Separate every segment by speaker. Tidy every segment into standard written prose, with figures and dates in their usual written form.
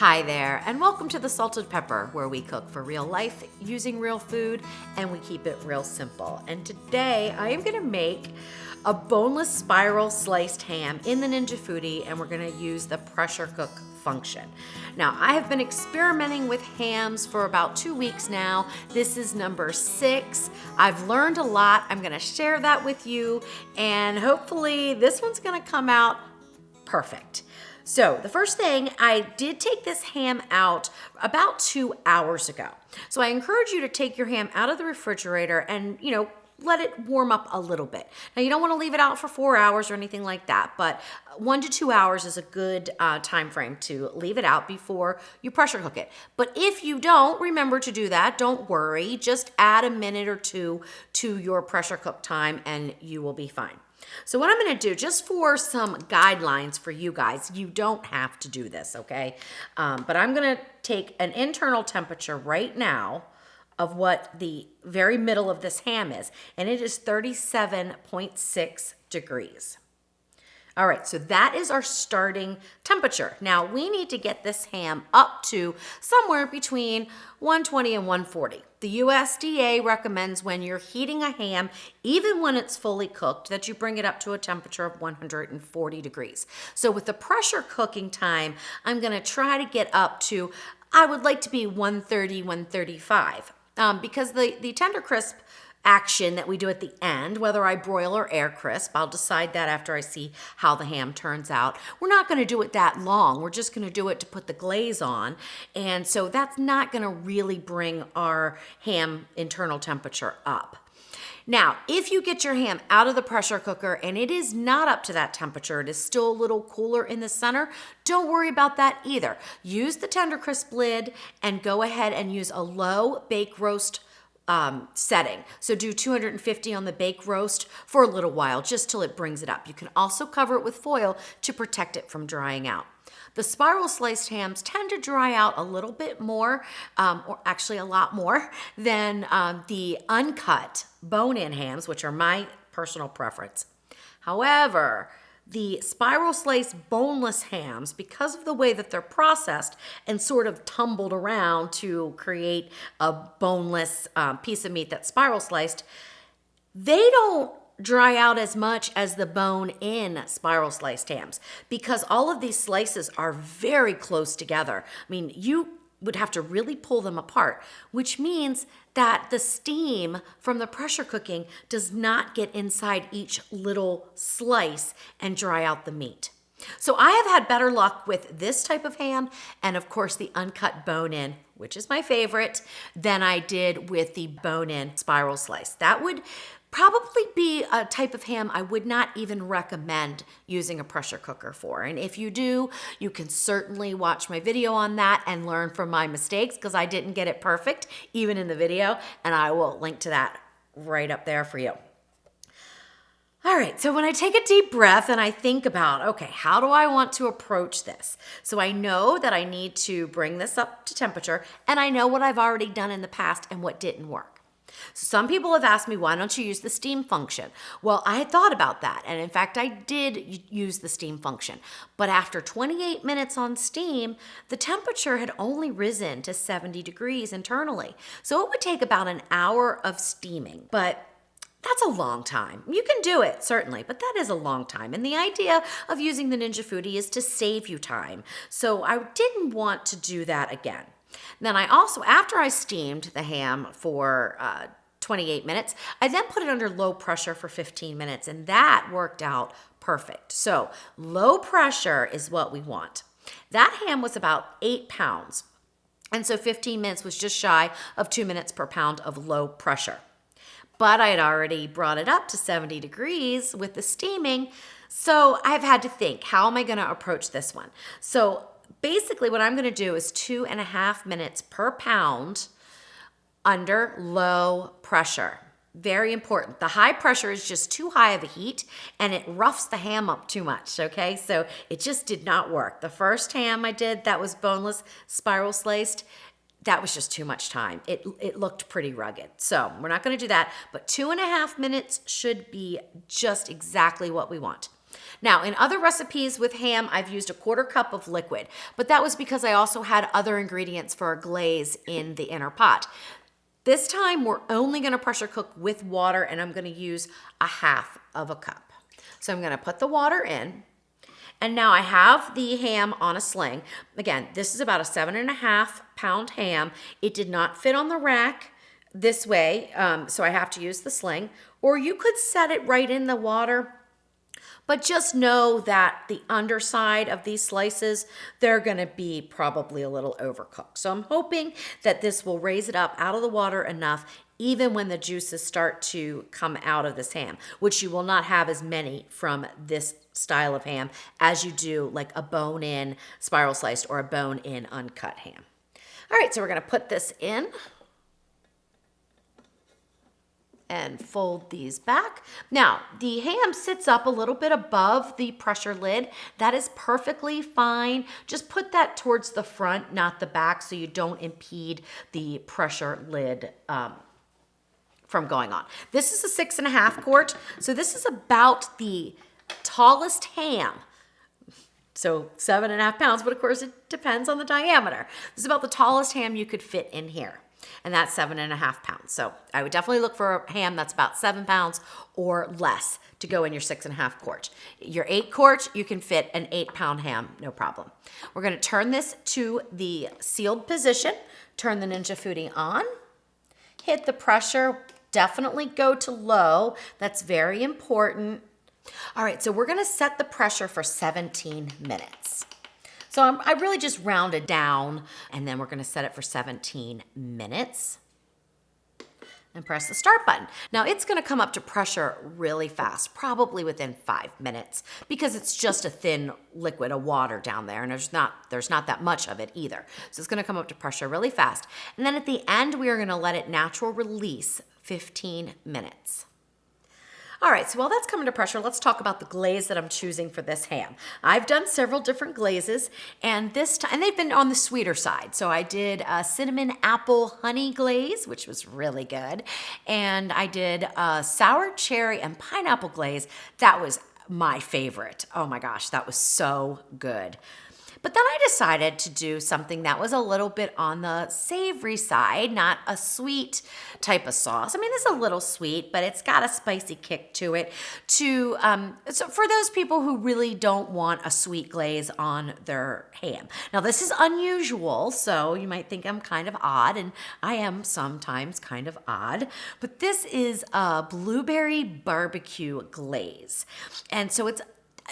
Speaker 1: Hi there, and welcome to the Salted Pepper, where we cook for real life using real food and we keep it real simple. And today I am going to make a boneless spiral sliced ham in the Ninja Foodi, and we're going to use the pressure cook function. Now, I have been experimenting with hams for about 2 weeks now. This is number 6. I've learned a lot. I'm going to share that with you, and hopefully this one's going to come out perfect. So the first thing, I did take this ham out about 2 hours ago. So I encourage you to take your ham out of the refrigerator and, let it warm up a little bit. Now, you don't want to leave it out for 4 hours or anything like that, but 1 to 2 hours is a good time frame to leave it out before you pressure cook it. But if you don't remember to do that, don't worry. Just add a minute or two to your pressure cook time and you will be fine. So what I'm going to do, just for some guidelines for you guys, you don't have to do this, okay? But I'm going to take an internal temperature right now of what the very middle of this ham is, and it is 37.6 degrees. All right, so that is our starting temperature. Now, we need to get this ham up to somewhere between 120 and 140. The USDA recommends when you're heating a ham, even when it's fully cooked, that you bring it up to a temperature of 140 degrees. So with the pressure cooking time, I'm gonna try to get up to, I would like to be 130, 135. Because the tender crisp action that we do at the end, whether I broil or air crisp, I'll decide that after I see how the ham turns out. We're not going to do it that long. We're just going to do it to put the glaze on. And so that's not going to really bring our ham internal temperature up. Now, if you get your ham out of the pressure cooker and it is not up to that temperature, it is still a little cooler in the center, don't worry about that either. Use the tender crisp lid and go ahead and use a low bake roast setting. So do 250 on the bake roast for a little while, just till it brings it up. You can also cover it with foil to protect it from drying out. The spiral sliced hams tend to dry out a little bit more, or actually a lot more, than the uncut bone-in hams, which are my personal preference. However, the spiral sliced boneless hams, because of the way that they're processed and sort of tumbled around to create a boneless piece of meat that's spiral sliced, they don't dry out as much as the bone-in spiral sliced hams, because all of these slices are very close together. I mean, you would have to really pull them apart, which means that the steam from the pressure cooking does not get inside each little slice and dry out the meat. So I have had better luck with this type of ham, and of course the uncut bone-in, which is my favorite, than I did with the bone-in spiral slice. That would probably be a type of ham I would not even recommend using a pressure cooker for. And if you do, you can certainly watch my video on that and learn from my mistakes, because I didn't get it perfect, even in the video, and I will link to that right up there for you. All right, so when I take a deep breath and I think about, okay, how do I want to approach this? So I know that I need to bring this up to temperature, and I know what I've already done in the past and what didn't work. So some people have asked me, why don't you use the steam function? Well, I had thought about that, and in fact, I did use the steam function. But after 28 minutes on steam, the temperature had only risen to 70 degrees internally. So it would take about an hour of steaming, but that's a long time. You can do it, certainly, but that is a long time. And the idea of using the Ninja Foodi is to save you time. So I didn't want to do that again. Then I also, after I steamed the ham for 28 minutes, I then put it under low pressure for 15 minutes, and that worked out perfect. So low pressure is what we want. That ham was about 8 pounds, and so 15 minutes was just shy of 2 minutes per pound of low pressure. But I had already brought it up to 70 degrees with the steaming, so I've had to think, how am I going to approach this one? So basically what I'm going to do is 2.5 minutes per pound under low pressure. Very important. The high pressure is just too high of a heat and it roughs the ham up too much, okay? So it just did not work. The first ham I did that was boneless, spiral sliced, that was just too much time. It looked pretty rugged. So we're not going to do that, but 2.5 minutes should be just exactly what we want. Now, in other recipes with ham, I've used a 1/4 cup of liquid, but that was because I also had other ingredients for a glaze in the inner pot. This time, we're only gonna pressure cook with water, and I'm gonna use a 1/2 of a cup. So I'm gonna put the water in, and now I have the ham on a sling. Again, this is about a 7.5 pound ham. It did not fit on the rack this way, so I have to use the sling, or you could set it right in the water. But just know that the underside of these slices, they're gonna be probably a little overcooked. So I'm hoping that this will raise it up out of the water enough, even when the juices start to come out of this ham, which you will not have as many from this style of ham as you do like a bone-in spiral sliced or a bone-in uncut ham. All right, so we're gonna put this in and fold these back. Now, the ham sits up a little bit above the pressure lid. That is perfectly fine. Just put that towards the front, not the back, so you don't impede the pressure lid from going on. This is a 6.5 quart, so this is about the tallest ham. So 7.5 pounds, but of course it depends on the diameter. This is about the tallest ham you could fit in here, and that's 7.5 pounds. So I would definitely look for a ham that's about 7 pounds or less to go in your 6.5 quart. Your 8 quart, you can fit an 8-pound ham, no problem. We're gonna turn this to the sealed position, turn the Ninja Foodi on, hit the pressure, definitely go to low. That's very important. All right, so we're gonna set the pressure for 17 minutes. So I really just rounded down, and then we're gonna set it for 17 minutes and press the start button. Now it's gonna come up to pressure really fast, probably within 5 minutes, because it's just a thin liquid of water down there, and there's not that much of it either. So it's gonna come up to pressure really fast. And then at the end, we are gonna let it natural release 15 minutes. All right, so while that's coming to pressure, let's talk about the glaze that I'm choosing for this ham. I've done several different glazes, and this time, and they've been on the sweeter side. So I did a cinnamon apple honey glaze, which was really good, and I did a sour cherry and pineapple glaze. That was my favorite. Oh my gosh, that was so good. But then I decided to do something that was a little bit on the savory side, not a sweet type of sauce. I mean, it's a little sweet, but it's got a spicy kick to it. So for those people who really don't want a sweet glaze on their ham. Now, this is unusual, so you might think I'm kind of odd, and I am sometimes kind of odd. But this is a blueberry barbecue glaze. And so it's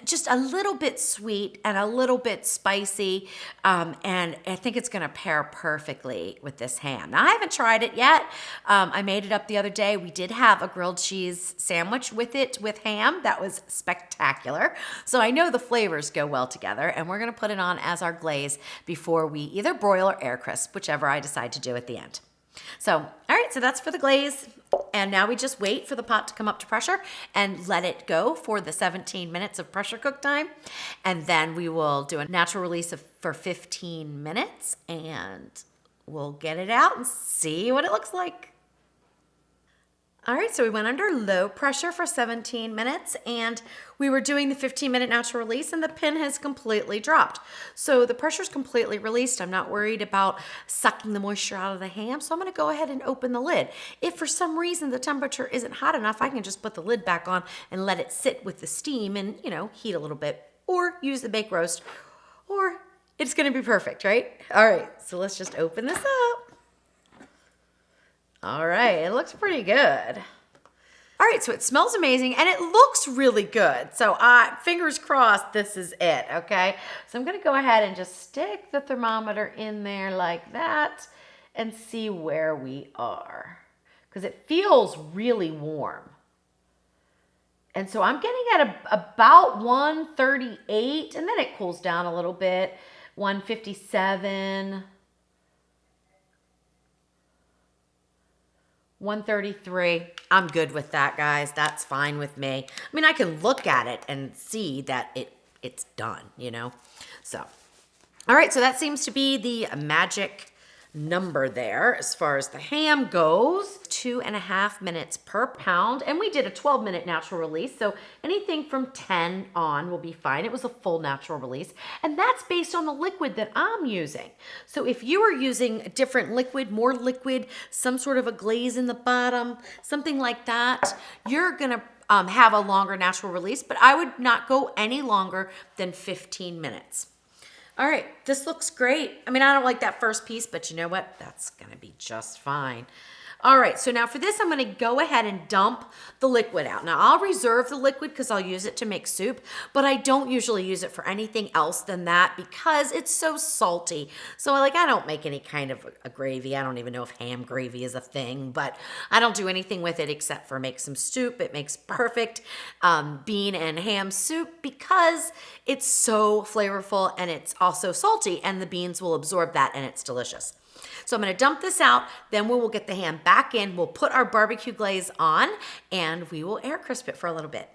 Speaker 1: just a little bit sweet and a little bit spicy, and I think it's gonna pair perfectly with this ham. Now, I haven't tried it yet. I made it up the other day. We did have a grilled cheese sandwich with it with ham. That was spectacular. So I know the flavors go well together, and we're gonna put it on as our glaze before we either broil or air crisp, whichever I decide to do at the end. So, all right, so that's for the glaze. And now we just wait for the pot to come up to pressure and let it go for the 17 minutes of pressure cook time. And then we will do a natural release for 15 minutes, and we'll get it out and see what it looks like. All right, so we went under low pressure for 17 minutes, and we were doing the 15-minute natural release, and the pin has completely dropped. So the pressure's completely released. I'm not worried about sucking the moisture out of the ham, so I'm gonna go ahead and open the lid. If for some reason the temperature isn't hot enough, I can just put the lid back on and let it sit with the steam and, heat a little bit, or use the bake roast, or it's gonna be perfect, right? All right, so let's just open this up. All right, it looks pretty good. All right, so it smells amazing and it looks really good. So fingers crossed this is it, okay? So I'm gonna go ahead and just stick the thermometer in there like that and see where we are, because it feels really warm. And so I'm getting at about 138, and then it cools down a little bit, 157, 133. I'm good with that, guys. That's fine with me. I mean, I can look at it and see that it's done, So, all right, so that seems to be the magic number there as far as the ham goes. 2.5 minutes per pound. And we did a 12-minute natural release. So anything from 10 on will be fine. It was a full natural release. And that's based on the liquid that I'm using. So if you are using a different liquid, more liquid, some sort of a glaze in the bottom, something like that, you're going to have a longer natural release, but I would not go any longer than 15 minutes. All right, this looks great. I mean, I don't like that first piece, but you know what? That's gonna be just fine. All right, so now for this, I'm gonna go ahead and dump the liquid out. Now, I'll reserve the liquid because I'll use it to make soup, but I don't usually use it for anything else than that because it's so salty. So I don't make any kind of a gravy. I don't even know if ham gravy is a thing, but I don't do anything with it except for make some soup. It makes perfect bean and ham soup because it's so flavorful and it's also salty, and the beans will absorb that and it's delicious. So I'm going to dump this out, then we will get the ham back in, we'll put our barbecue glaze on, and we will air crisp it for a little bit.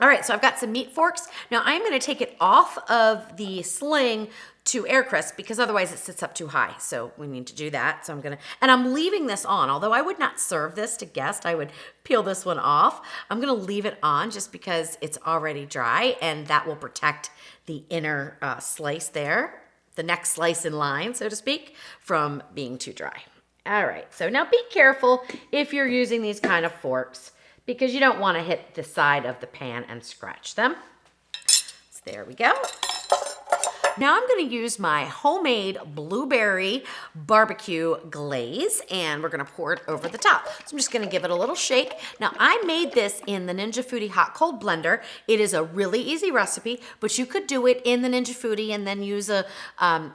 Speaker 1: All right, so I've got some meat forks. Now I'm going to take it off of the sling to air crisp because otherwise it sits up too high. So we need to do that. So I'm leaving this on. Although I would not serve this to guests, I would peel this one off. I'm going to leave it on just because it's already dry, and that will protect the inner slice there, the next slice in line, so to speak, from being too dry. All right, so now be careful if you're using these kind of forks because you don't want to hit the side of the pan and scratch them. So there we go. Now I'm going to use my homemade blueberry barbecue glaze, and we're going to pour it over the top. So I'm just going to give it a little shake. Now I made this in the Ninja Foodi hot cold blender. It is a really easy recipe, but you could do it in the Ninja Foodi and then use an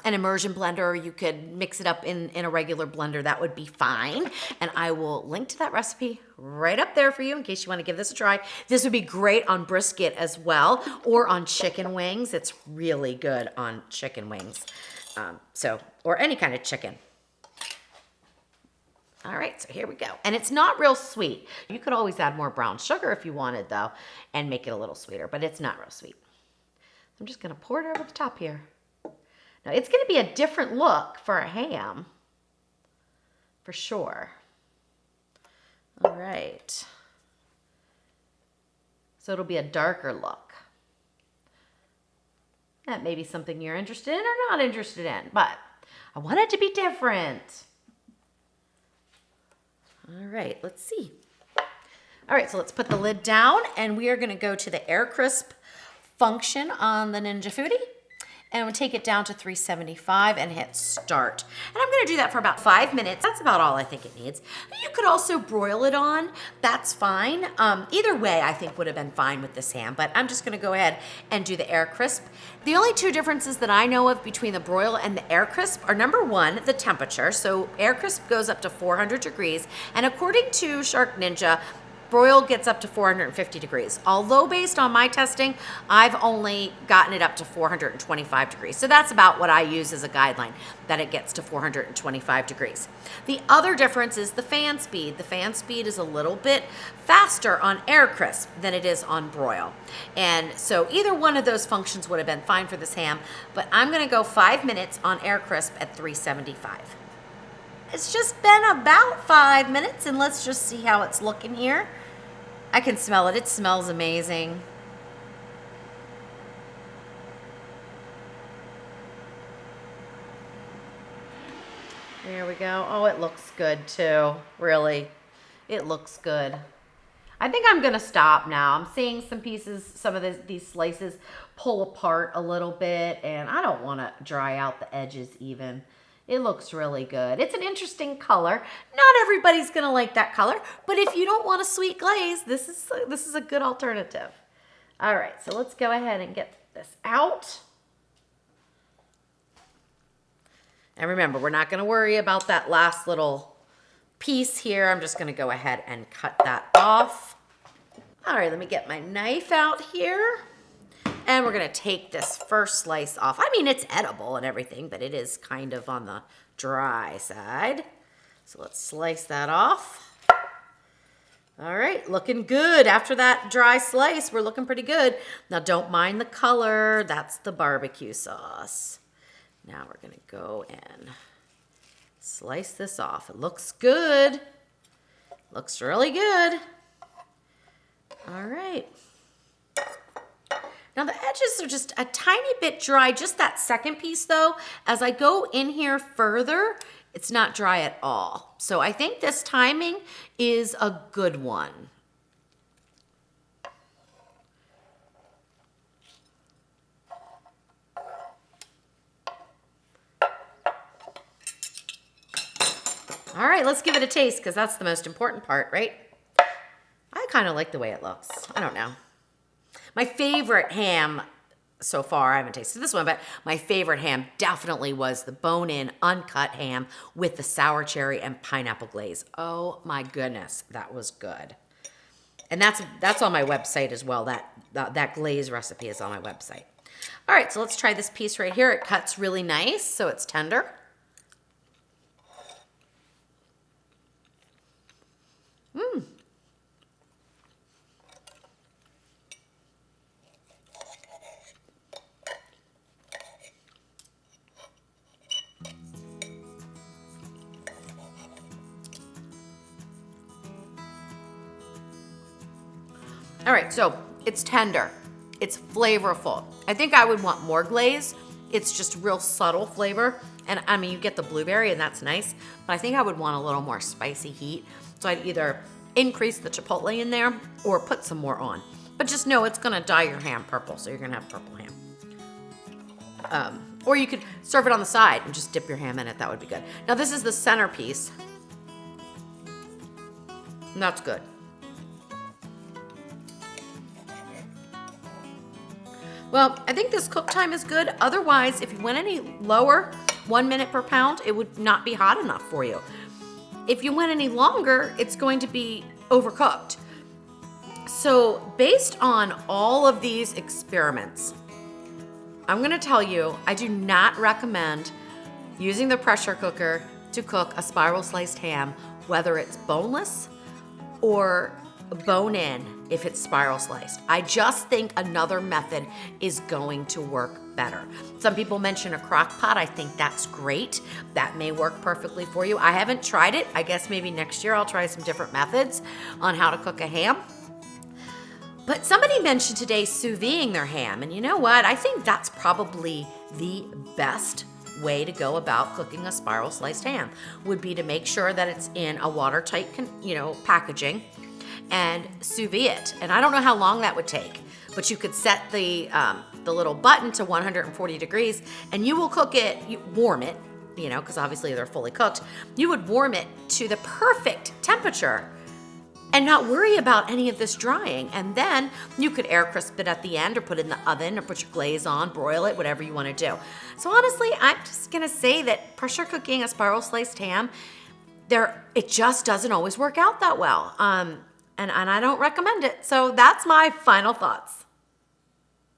Speaker 1: immersion blender, or you could mix it up in a regular blender. That would be fine. And I will link to that recipe right up there for you in case you want to give this a try. This would be great on brisket as well, or on chicken wings. It's really good on chicken wings. Or any kind of chicken. All right, so here we go. And it's not real sweet. You could always add more brown sugar if you wanted though, and make it a little sweeter, but it's not real sweet. I'm just gonna pour it over the top here. Now it's gonna be a different look for a ham, for sure. All right. So it'll be a darker look. That may be something you're interested in or not interested in, but I want it to be different. All right, let's see. All right, so let's put the lid down, and we are gonna go to the air crisp function on the Ninja Foodi. And we'll take it down to 375 and hit start. And I'm gonna do that for about 5 minutes. That's about all I think it needs. You could also broil it on, that's fine. Either way I think would have been fine with this ham, but I'm just gonna go ahead and do the air crisp. The only two differences that I know of between the broil and the air crisp are, number one, the temperature. So air crisp goes up to 400 degrees, and according to Shark Ninja, broil gets up to 450 degrees. Although based on my testing, I've only gotten it up to 425 degrees. So that's about what I use as a guideline, that it gets to 425 degrees. The other difference is the fan speed. The fan speed is a little bit faster on air crisp than it is on broil. And so either one of those functions would have been fine for this ham, but I'm gonna go 5 minutes on air crisp at 375. It's just been about 5 minutes, and let's just see how it's looking here. I can smell it. It smells amazing. There we go. Oh, it looks good too. Really, it looks good. I think I'm gonna stop now. I'm seeing some pieces, some of these slices pull apart a little bit, and I don't want to dry out the edges even. It looks really good. It's an interesting color. Not everybody's gonna like that color, but if you don't want a sweet glaze, this is a good alternative. All right, so let's go ahead and get this out. And remember, we're not gonna worry about that last little piece here. I'm just gonna go ahead and cut that off. All right, let me get my knife out here. And we're gonna take this first slice off. I mean, it's edible and everything, but it is kind of on the dry side. So let's slice that off. All right, looking good. After that dry slice, we're looking pretty good. Now don't mind the color, that's the barbecue sauce. Now we're gonna go in slice this off. It looks good. Looks really good. All right. Now the edges are just a tiny bit dry, just that second piece though. As I go in here further, it's not dry at all. So I think this timing is a good one. All right, let's give it a taste because that's the most important part, right? I kind of like the way it looks. I don't know. My favorite ham so far, I haven't tasted this one, but my favorite ham definitely was the bone-in uncut ham with the sour cherry and pineapple glaze. Oh my goodness, that was good. And that's on my website as well. That glaze recipe is on my website. All right, so let's try this piece right here. It cuts really nice, so it's tender. All right, so it's tender. It's flavorful. I think I would want more glaze. It's just real subtle flavor. And I mean, you get the blueberry and that's nice, but I think I would want a little more spicy heat. So I'd either increase the chipotle in there or put some more on. But just know it's gonna dye your ham purple, so you're gonna have purple ham. Or you could serve it on the side and just dip your ham in it, that would be good. Now this is the centerpiece. And that's good. Well, I think this cook time is good. Otherwise, if you went any lower, 1 minute per pound, it would not be hot enough for you. If you went any longer, it's going to be overcooked. So based on all of these experiments, I'm gonna tell you, I do not recommend using the pressure cooker to cook a spiral sliced ham, whether it's boneless or bone-in if it's spiral sliced. I just think another method is going to work better. Some people mention a crock pot. I think that's great. That may work perfectly for you. I haven't tried it. I guess maybe next year I'll try some different methods on how to cook a ham. But somebody mentioned today sous videing their ham, and you know what? I think that's probably the best way to go about cooking a spiral sliced ham, would be to make sure that it's in a watertight, packaging, and sous vide it. And I don't know how long that would take, but you could set the little button to 140 degrees, and you will cook it, warm it, because obviously they're fully cooked. You would warm it to the perfect temperature and not worry about any of this drying. And then you could air crisp it at the end or put it in the oven or put your glaze on, broil it, whatever you want to do. So honestly, I'm just gonna say that pressure cooking a spiral sliced ham, it just doesn't always work out that well. And I don't recommend it. So that's my final thoughts.